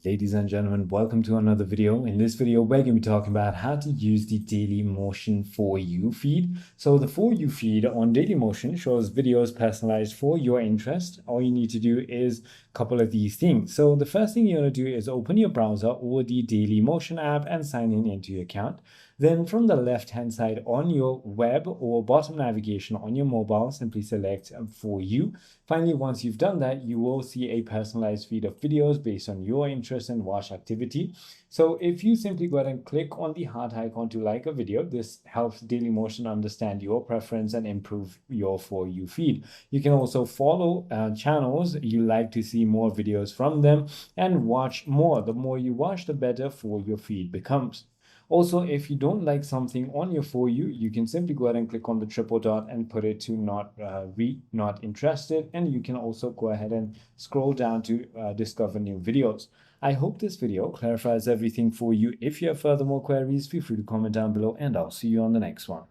Ladies and gentlemen, welcome to another video. In this video, we're going to be talking about how to use the Dailymotion For You feed. So the For You feed on Dailymotion shows videos personalized for your interest. All you need to do is a couple of these things. So the first thing you're going to do is open your browser or the Dailymotion app and sign in into your account. Then from the left-hand side on your web or bottom navigation on your mobile, simply select For You. Finally, once you've done that, you will see a personalized feed of videos based on your interest and watch activity. So if you simply go ahead and click on the heart icon to like a video, this helps Dailymotion understand your preference and improve your For You feed. You can also follow channels you like to see more videos from them and watch more. The more you watch, the better For Your feed becomes. Also, if you don't like something on your For You, you can simply go ahead and click on the triple dot and put it to not interested. And you can also go ahead and scroll down to discover new videos. I hope this video clarifies everything for you. If you have further more queries, feel free to comment down below and I'll see you on the next one.